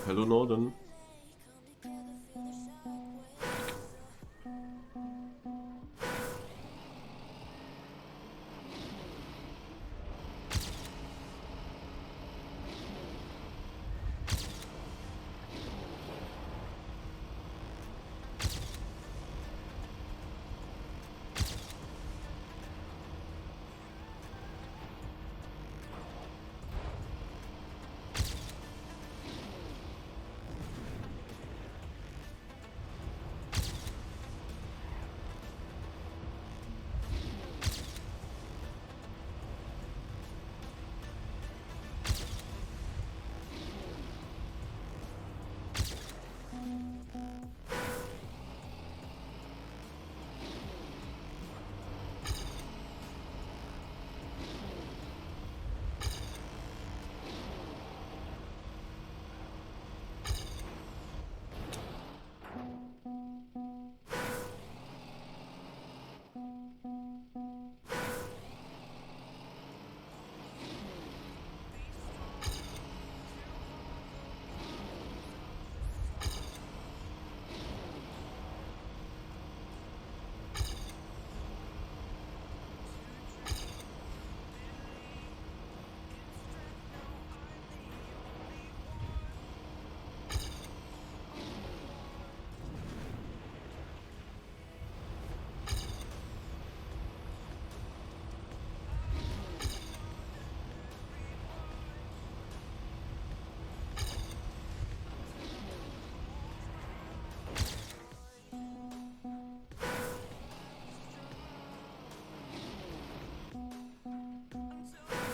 Hello, Northern.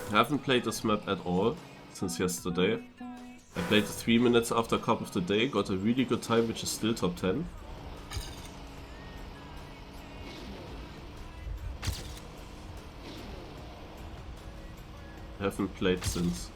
I haven't played this map at all since yesterday. I played it 3 minutes after Cup of the Day, got a really good time, which is still top 10. I haven't played since.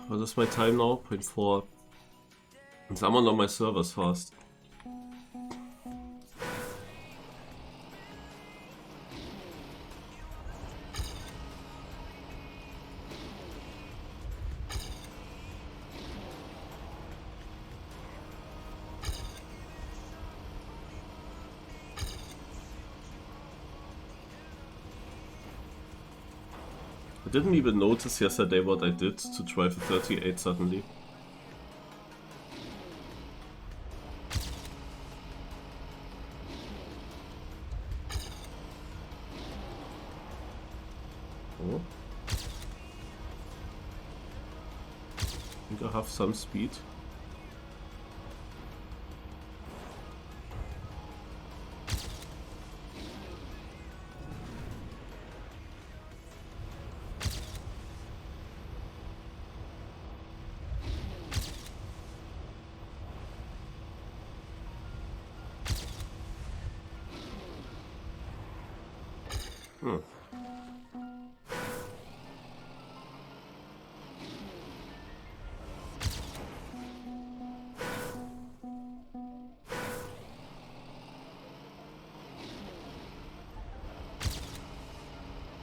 What is my time now? 0.4. Someone on my servers fast. didn't even notice yesterday what I did to drive a 38 suddenly. Oh. I think I have some speed.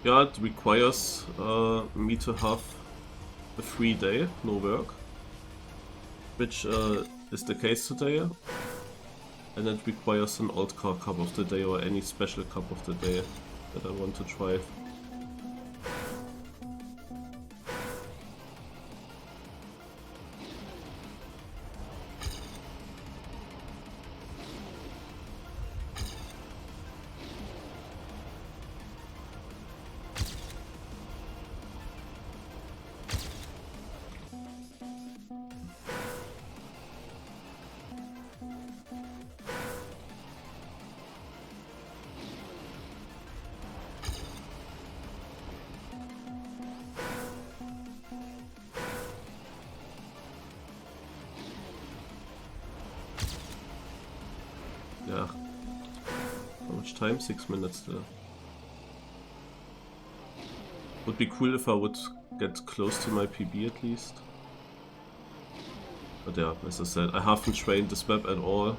Yeah, it requires me to have a free day, no work, which is the case today, and it requires an AltCar cup of the day or any special cup of the day that I want to drive. Yeah. How much time? 6 minutes there. Would be cool if I would get close to my PB at least. But yeah, as I said, I haven't trained this map at all.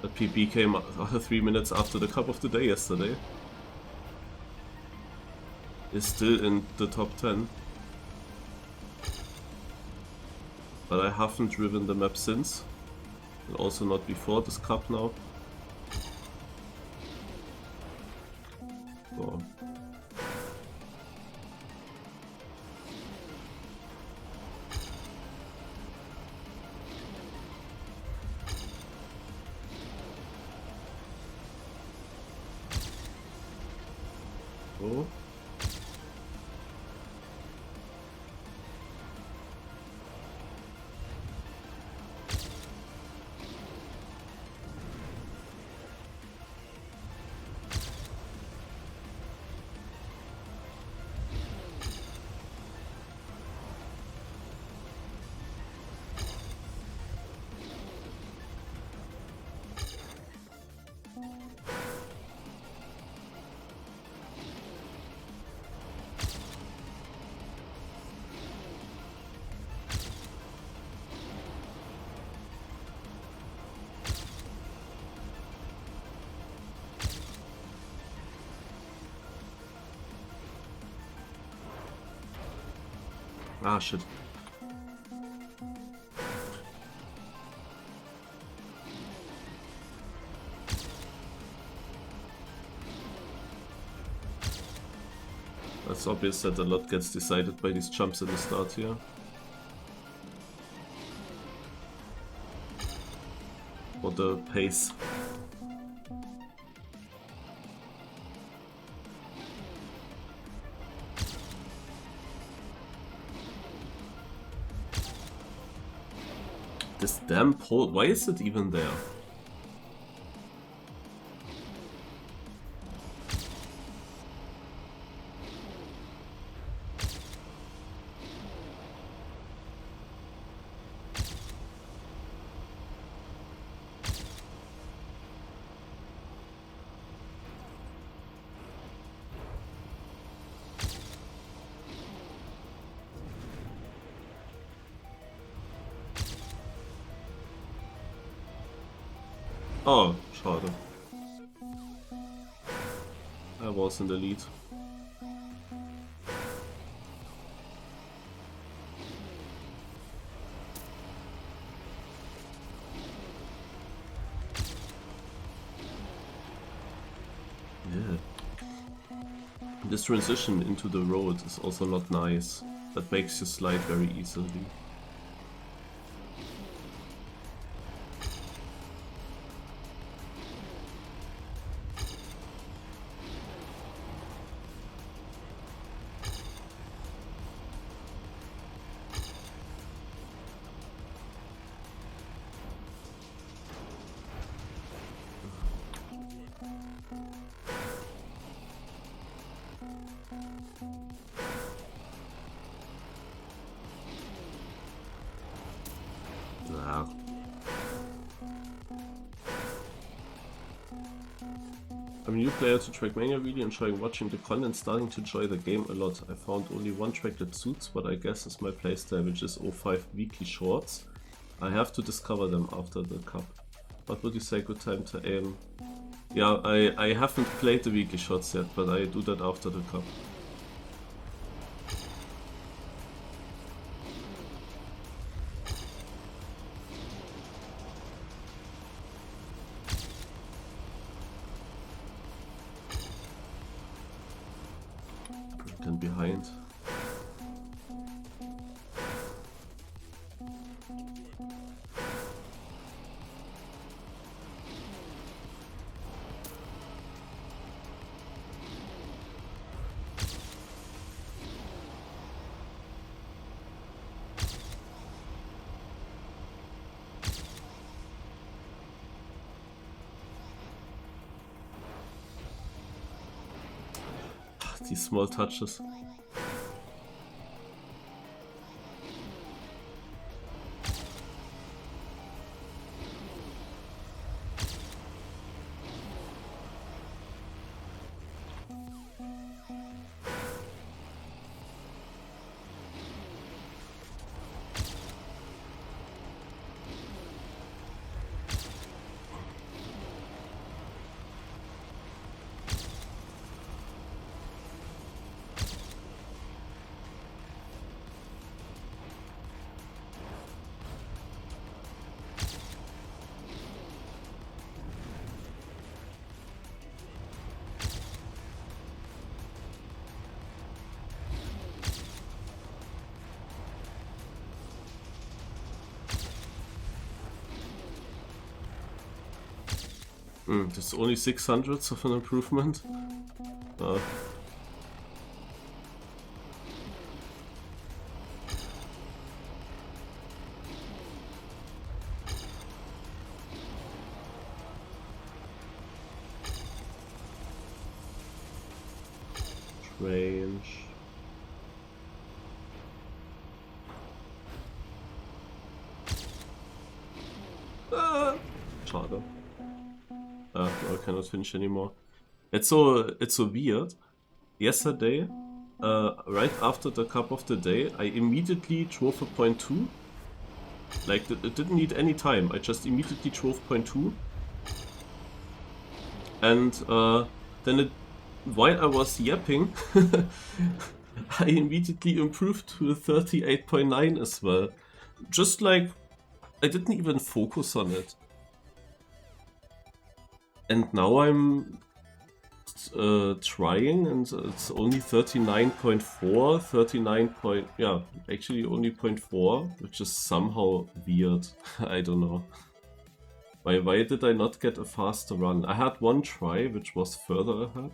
That PB came 3 minutes after the cup of the day yesterday. Is still in the top 10. But I haven't driven the map since. And also not before this cup now. So. So. Ah, shit. It's obvious that a lot gets decided by these jumps in the start here. Or the pace. This damn pole, why is it even there? Oh, schade. I was in the lead. Yeah. This transition into the road is also not nice. That makes you slide very easily. I'm a new player to Trackmania, really enjoying watching the content, starting to enjoy the game a lot. I found only one track that suits what I guess is my playstyle, which is 05 weekly shorts. I have to discover them after the cup. What would you say good time to aim? Yeah, I haven't played the weekly shorts yet, but I do that after the cup. Behind. These small touches. There's only 600ths of an improvement. Range. Schade. No, I cannot finish anymore. It's so weird. Yesterday, right after the cup of the day, I immediately drove a 0.2. Like, it didn't need any time. I just immediately drove 0.2. And then while I was yapping, I immediately improved to a 38.9 as well. Just like, I didn't even focus on it. And now I'm trying, and it's only 39.4, 39 point, yeah, actually only 0.4, which is somehow weird. I don't know. Why did I not get a faster run? I had one try, which was further ahead.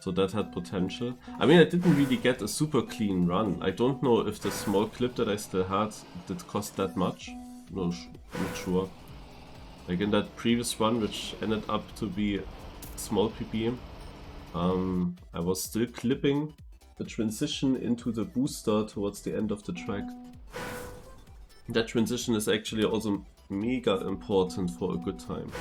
So that had potential. I mean, I didn't really get a super clean run. I don't know if the small clip that I still had did cost that much. No, not sure. Like in that previous run, which ended up to be small PP, I was still clipping the transition into the booster towards the end of the track. That transition is actually also mega important for a good time.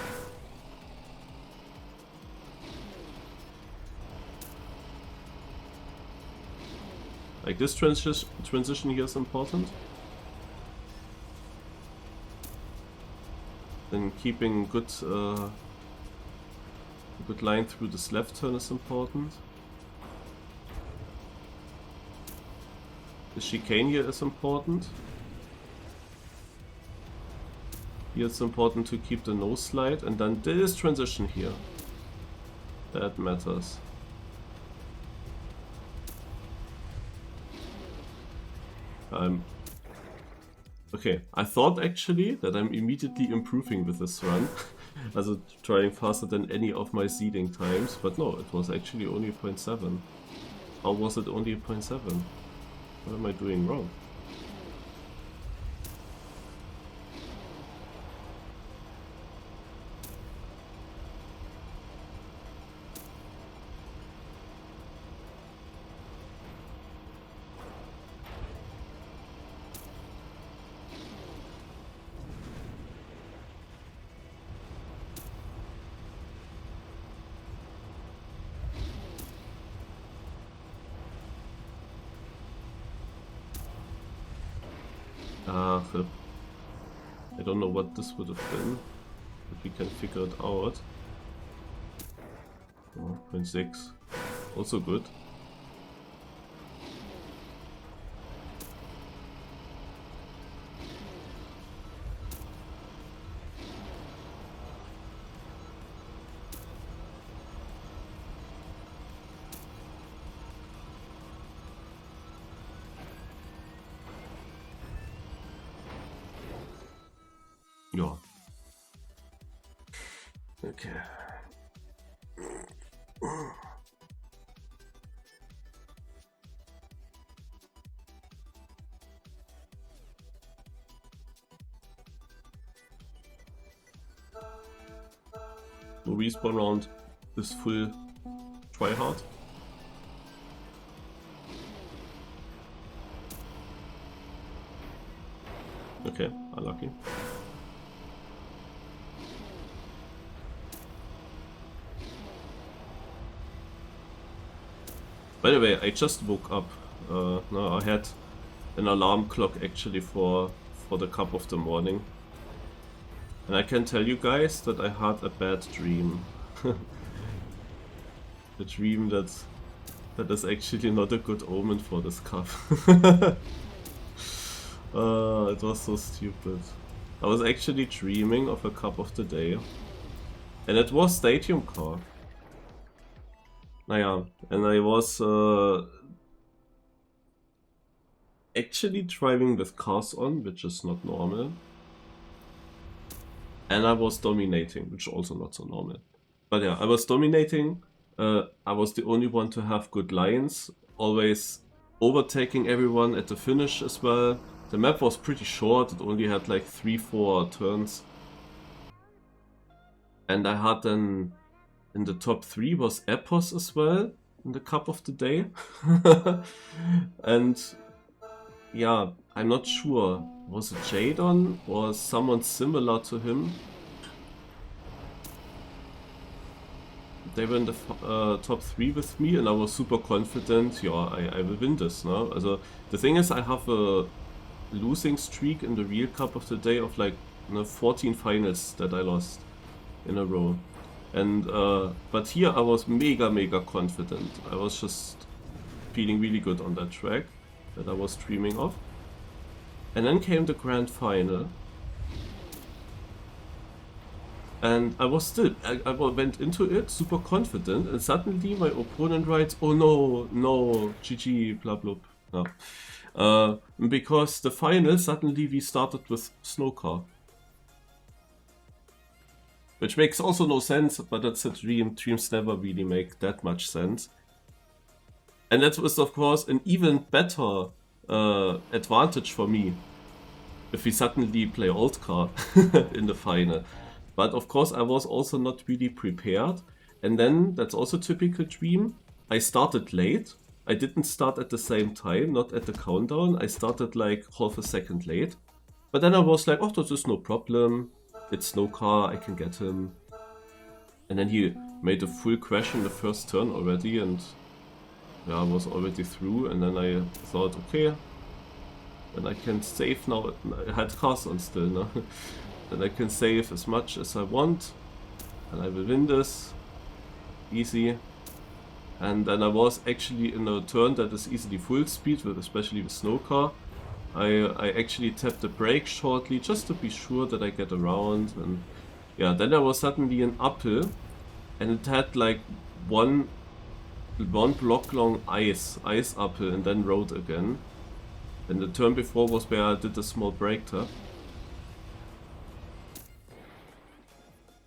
Like this transition here is important. Then keeping good line through this left turn is important. The chicane here is important. Here it's important to keep the nose slide, and then this transition here. That matters. Okay, I thought actually that I'm immediately improving with this run. Also trying faster than any of my seeding times, but no, it was actually only 0.7. How was it only 0.7? What am I doing wrong? I don't know what this would have been, but we can figure it out. Oh, 0.6, also good. Ja. Okay. The respawn round is full tryhard. Okay, unlucky. By the way, I just woke up. No, I had an alarm clock actually for the cup of the morning. And I can tell you guys that I had a bad dream. A dream that is actually not a good omen for this cup. It was so stupid. I was actually dreaming of a cup of the day. And it was Stadium Car. Naja, and I was actually driving with cars on, which is not normal. And I was dominating, which is also not so normal. But yeah, I was dominating. I was the only one to have good lines, always overtaking everyone at the finish as well. The map was pretty short, it only had like 3-4 turns. And I had then in the top 3 was Epos as well in the cup of the day. And yeah, I'm not sure, was it Jadon or someone similar to him? They were in the top 3 with me and I was super confident, yeah, I will win this. No? Also, the thing is, I have a losing streak in the real cup of the day of like 14 finals that I lost in a row. And but here I was mega confident. I was just feeling really good on that track that I was dreaming of. And then came the grand final. And I was still, I went into it super confident, and suddenly my opponent writes, "Oh no, GG, blah blah." No. Because the final, suddenly we started with Snowcar. Which makes also no sense, but that's a dream. Dreams never really make that much sense. And that was, of course, an even better advantage for me if we suddenly play AltCar in the final. But of course, I was also not really prepared. And then, that's also typical dream, I started late. I didn't start at the same time, not at the countdown. I started like half a second late. But then I was like, oh, this is no problem. It's Snowcar, I can get him. And then he made a full crash in the first turn already, and yeah, I was already through. And then I thought, okay, then I can save now. I had cars on still, no? Then I can save as much as I want, and I will win this. Easy. And then I was actually in a turn that is easily full speed, especially with Snowcar. I actually tapped the brake shortly just to be sure that I get around, and yeah, then there was suddenly an uphill, and it had like one block long ice uphill and then road again. And the turn before was where I did a small brake tap.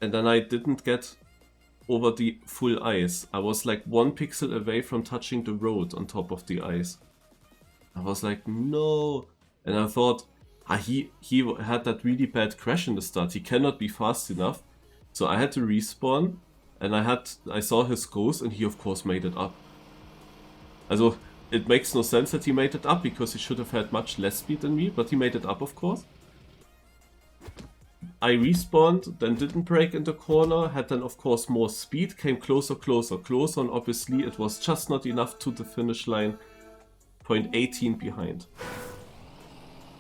And then I didn't get over the full ice. I was like 1 pixel away from touching the road on top of the ice. I was like, no. And I thought, he had that really bad crash in the start. He cannot be fast enough. So I had to respawn. And I saw his ghost, and he of course made it up. Also, it makes no sense that he made it up, because he should have had much less speed than me, but he made it up, of course. I respawned, then didn't brake in the corner, had then of course more speed, came closer, and obviously it was just not enough to the finish line, 0.18 behind.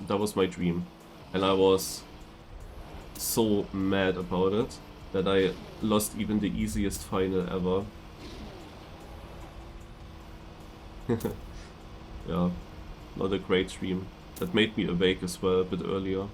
That was my dream. And I was so mad about it, that I lost even the easiest final ever. Yeah, not a great dream. That made me awake as well a bit earlier.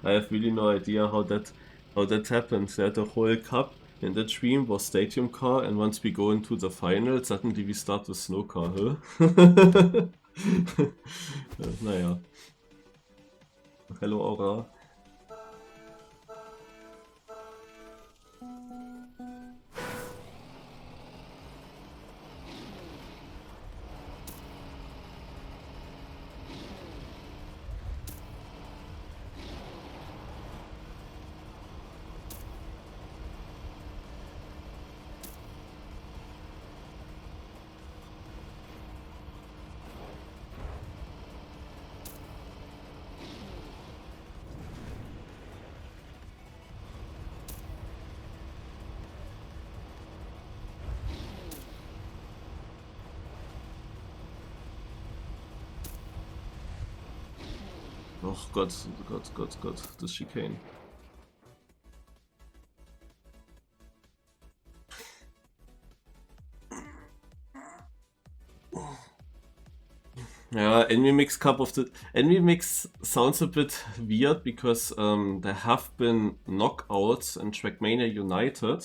I have really no idea how that happened. The whole cup in the dream was stadium car, and once we go into the final, suddenly we start with snow car, huh? Naja. Hello, Aura. Oh Gott, das Chicane. Yeah, Envy Mix Cup of the... Envy Mix sounds a bit weird, because there have been knockouts in Trackmania United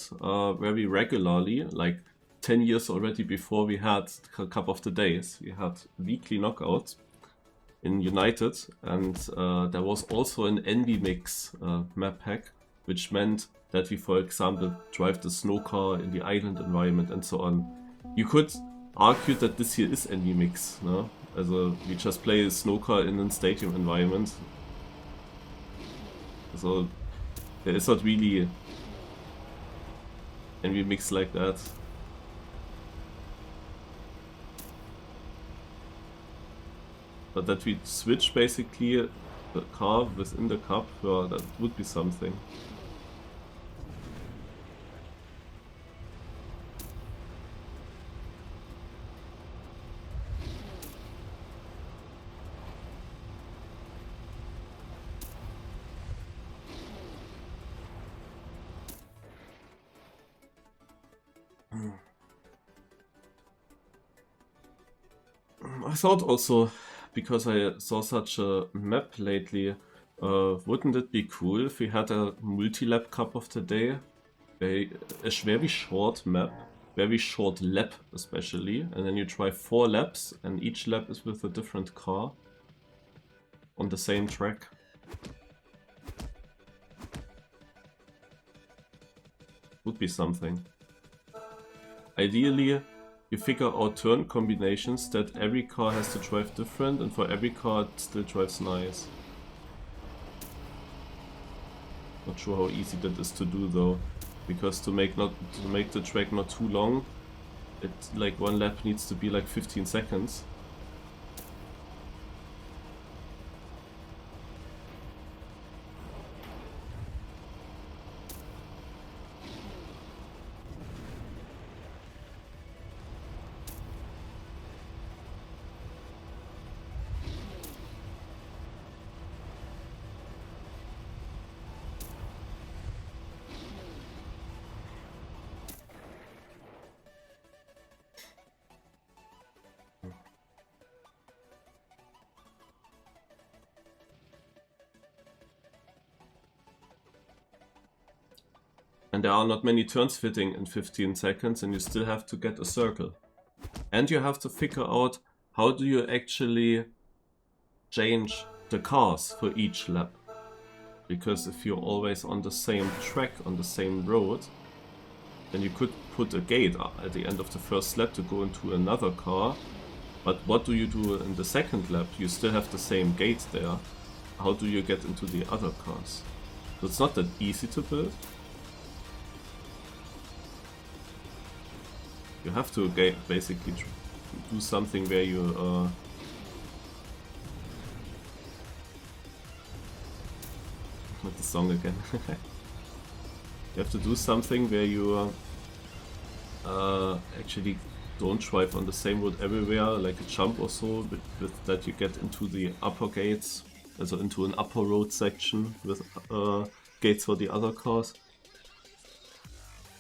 very regularly, like 10 years already before we had Cup of the Days. We had weekly knockouts in United, and there was also an Envy Mix map pack, which meant that we, for example, drive the snow car in the island environment and so on. You could argue that this here is Envy Mix, no? Also, we just play a snow car in a stadium environment. So, there is not really Envy Mix like that. But that we switch basically the car within the cup, well, that would be something. I thought also, because I saw such a map lately, wouldn't it be cool if we had a multi-lap cup of the day? A very short map, very short lap especially, and then you drive 4 laps, and each lap is with a different car on the same track. Would be something. Ideally, you figure out turn combinations that every car has to drive different, and for every car it still drives nice. Not sure how easy that is to do though, because to make the track not too long, it like one lap needs to be like 15 seconds. And there are not many turns fitting in 15 seconds, and you still have to get a circle. And you have to figure out how do you actually change the cars for each lap. Because if you're always on the same track, on the same road, then you could put a gate at the end of the first lap to go into another car. But what do you do in the second lap? You still have the same gate there. How do you get into the other cars? So it's not that easy to build. You have to basically do something where you with the song again. You have to do something where you actually don't drive on the same road everywhere, like a jump or so, with that you get into the upper gates, also into an upper road section with gates for the other cars.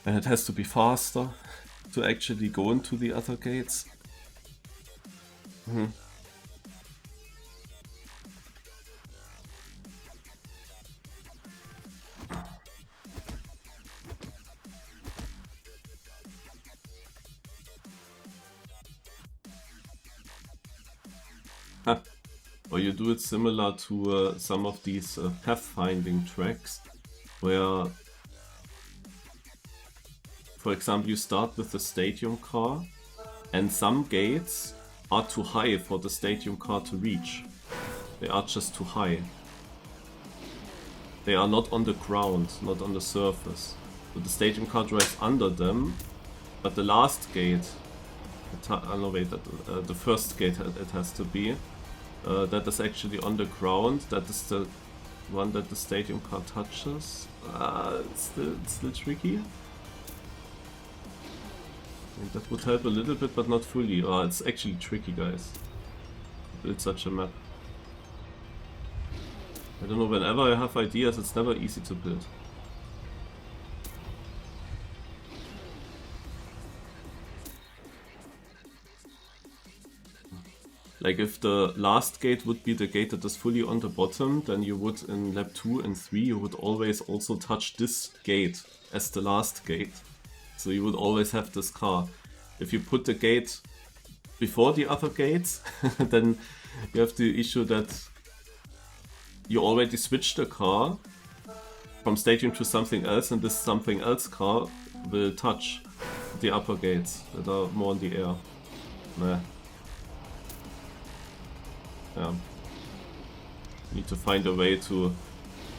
And it has to be faster to actually go into the other gates. Or you do it similar to some of these pathfinding tracks, where, for example, you start with the stadium car, and some gates are too high for the stadium car to reach. They are just too high. They are not on the ground, not on the surface. So the stadium car drives under them, but the last gate, the first gate it has to be, that is actually on the ground. That is the one that the stadium car touches. It's still tricky. I think that would help a little bit, but not fully. It's actually tricky, guys. To build such a map. I don't know, whenever I have ideas, it's never easy to build. Like if the last gate would be the gate that is fully on the bottom, then you would in lap 2 and 3 you would always also touch this gate as the last gate. So you would always have this car. If you put the gate before the other gates, then you have the issue that you already switched the car from stadium to something else, and this something else car will touch the upper gates that are more in the air. Nah. Yeah. Need to find a way to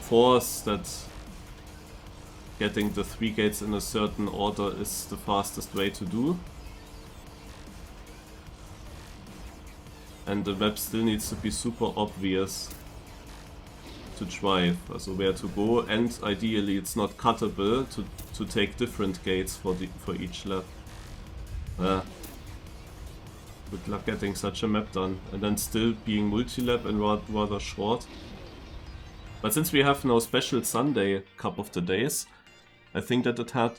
force that getting the 3 gates in a certain order is the fastest way to do. And the map still needs to be super obvious to drive, also where to go, and ideally it's not cuttable to take different gates for each lap. Good luck getting such a map done, and then still being multi-lap and rather short. But since we have no special Sunday Cup of the Days, I think that it had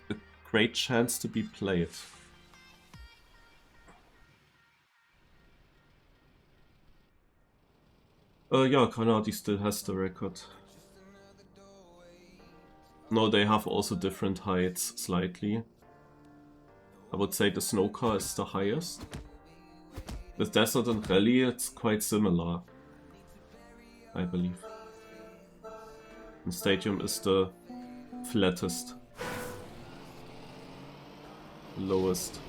a great chance to be played. Yeah, Kanadi still has the record. No, they have also different heights, slightly. I would say the snow car is the highest. With Desert and Rally, it's quite similar, I believe. And Stadium is the flattest, lowest.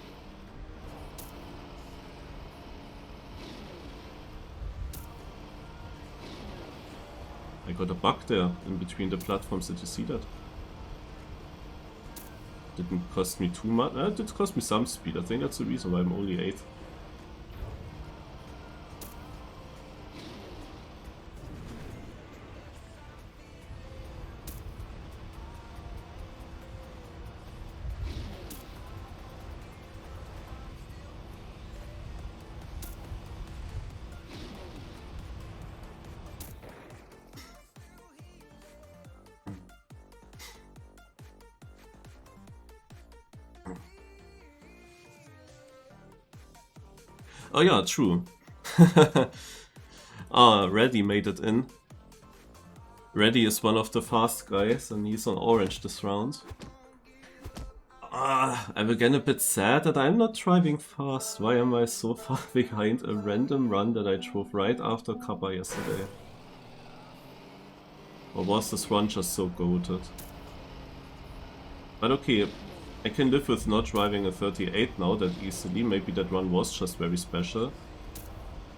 I got a bug there in between the platforms. Did you see that? Didn't cost me too much. It did cost me some speed. I think that's the reason why I'm only 8th. Oh yeah, true. Reddy made it in. Reddy is one of the fast guys and he's on orange this round. I'm again a bit sad that I'm not driving fast. Why am I so far behind a random run that I drove right after Kappa yesterday? Or was this run just so goated? But okay, I can live with not driving a 38 now that easily. Maybe that run was just very special.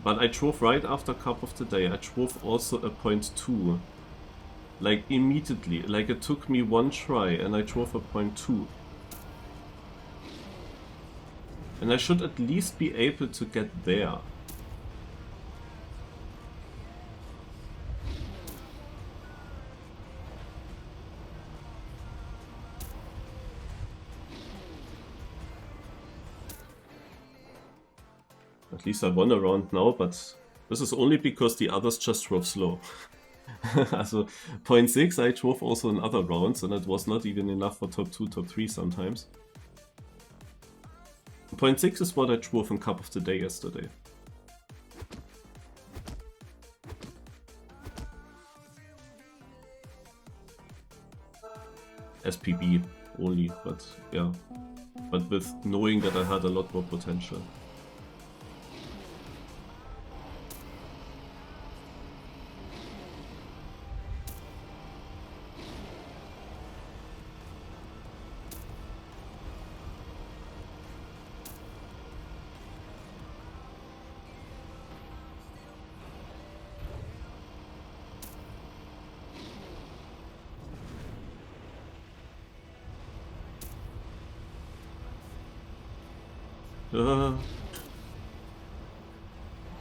But I drove right after Cup of the Day. I drove also a 0.2. Like immediately. Like it took me one try and I drove a 0.2. And I should at least be able to get there. At least I won a round now, but this is only because the others just drove slow. Also 0.6 I drove also in other rounds and it was not even enough for top 2, top 3 sometimes. 0.6 is what I drove in Cup of the Day yesterday. SPB only, but yeah. But with knowing that I had a lot more potential.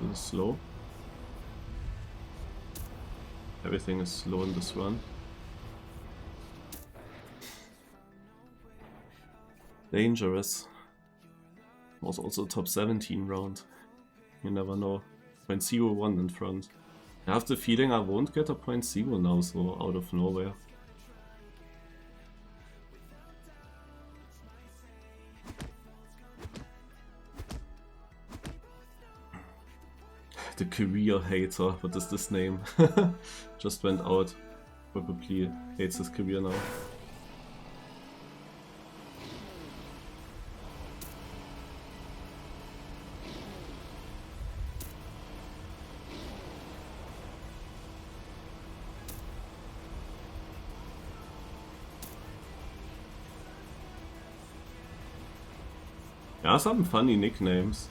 This is slow. Everything is slow in this run. Dangerous. Was also a top 17 round. You never know. 0.01 in front. I have the feeling I won't get a 0.0 now, so out of nowhere. The career hater, what is this name? Just went out. Probably hates his career now. Yeah, some funny nicknames.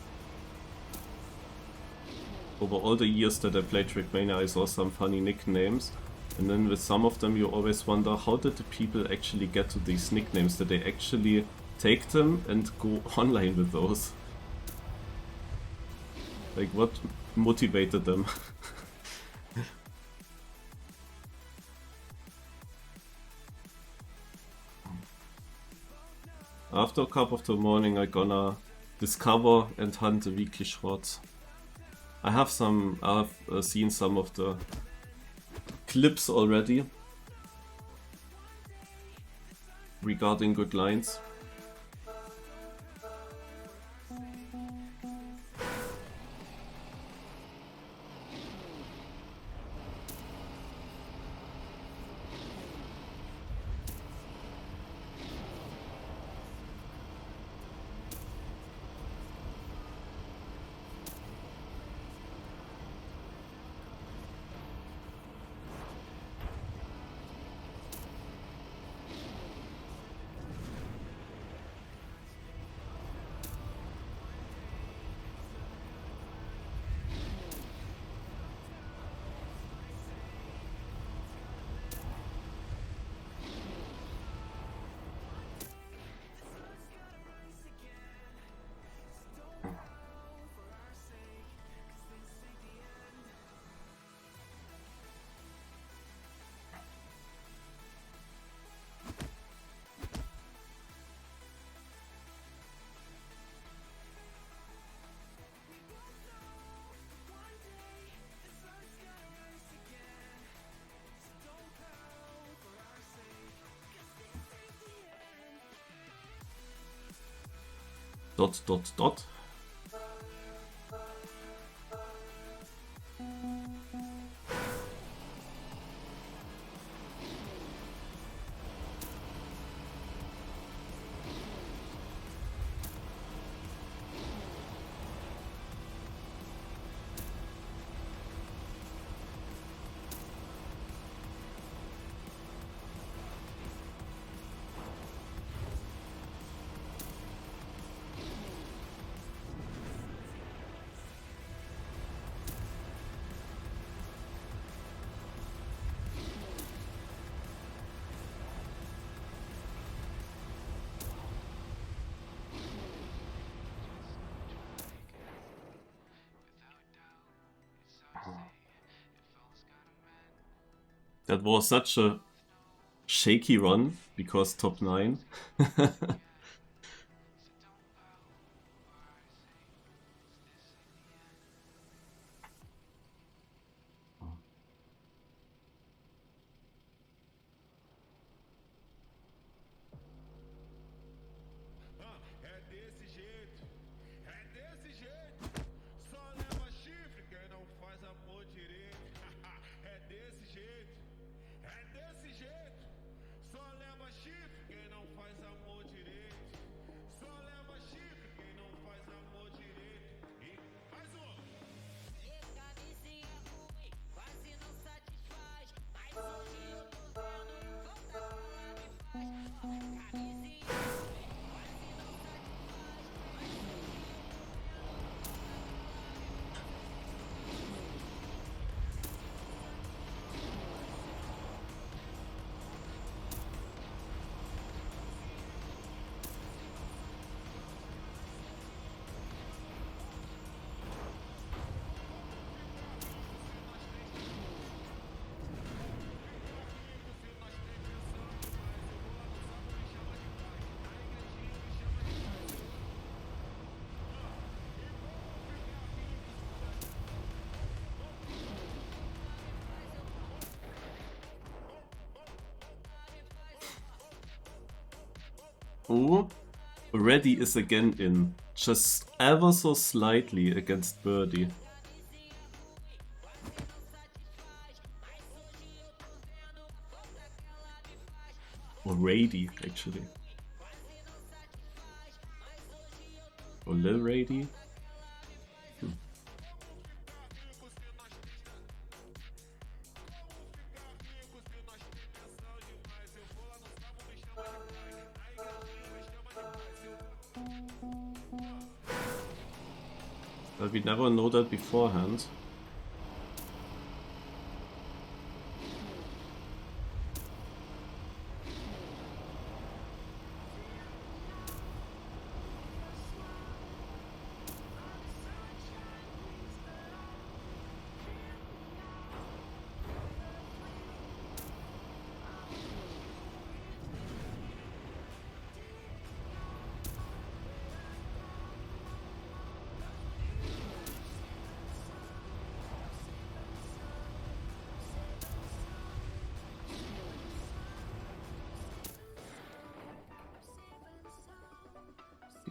Over all the years that I played Trackmania, I saw some funny nicknames, and then with some of them you always wonder, how did the people actually get to these nicknames? Did they actually take them and go online with those? Like, what motivated them? After Cup of the Morning I'm gonna discover and hunt the weekly shorts. I've seen some of the clips already regarding good lines. Dot dot dot. That was such a shaky run because top 9. Oh, Reddy is again in, just ever so slightly against Birdie. Or Rady, actually. Or Lil Rady. But we never know that beforehand.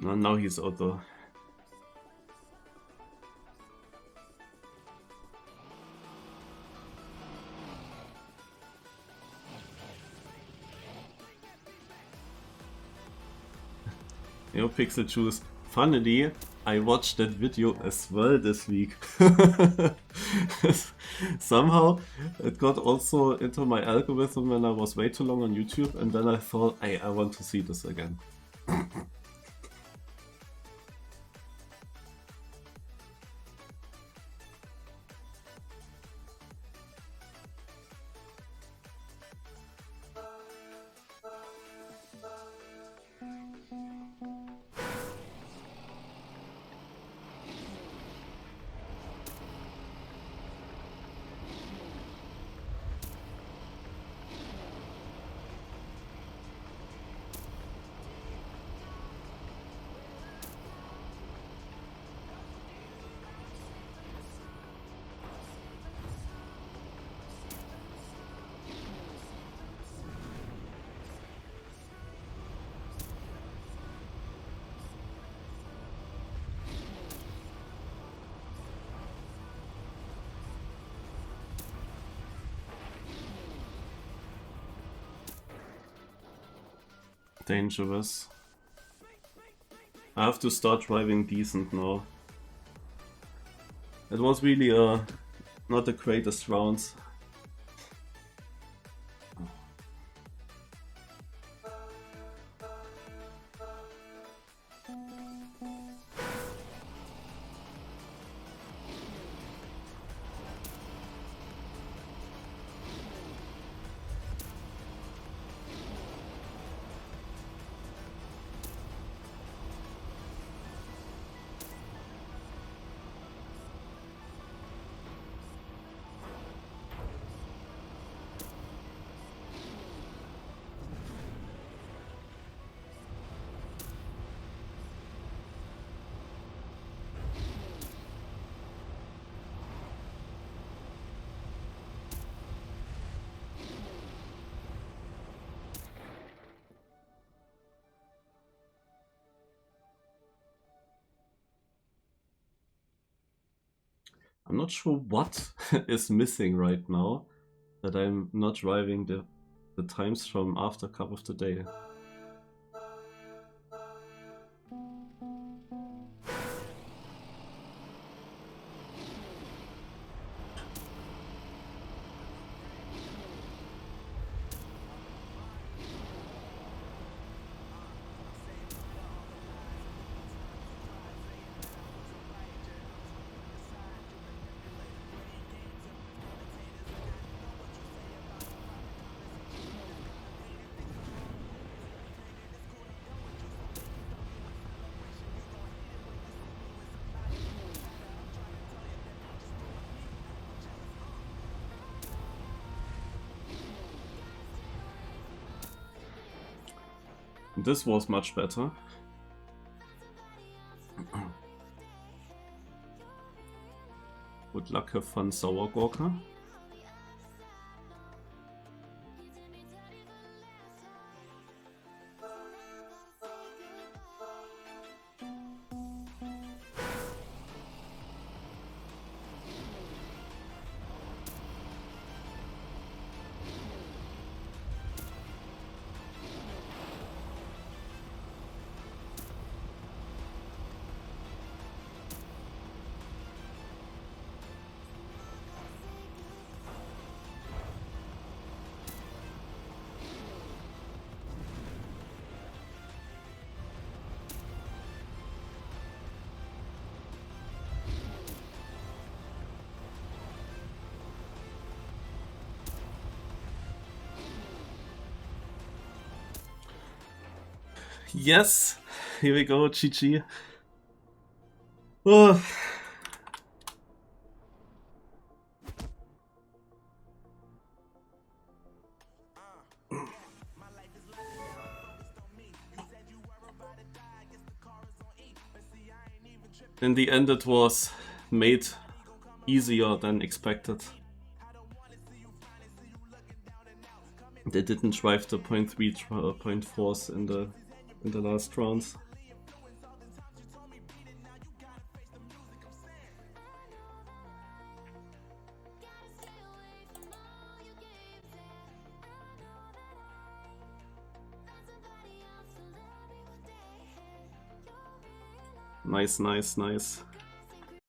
And now he's other. Pixel Juice. Funnily, I watched that video as well this week. Somehow it got also into my algorithm when I was way too long on YouTube, and then I thought, I want to see this again. Dangerous. I have to start driving decent now. It was really not the greatest rounds. I'm not sure what is missing right now, that I'm not driving the times from after Cup of the Day. This was much better. Good luck, have fun, Sour Gawker. Yes, here we go, GG. Oh. In the end, it was made easier than expected. They didn't drive the 0.3, 0.4s in the last rounds. Nice, nice, nice.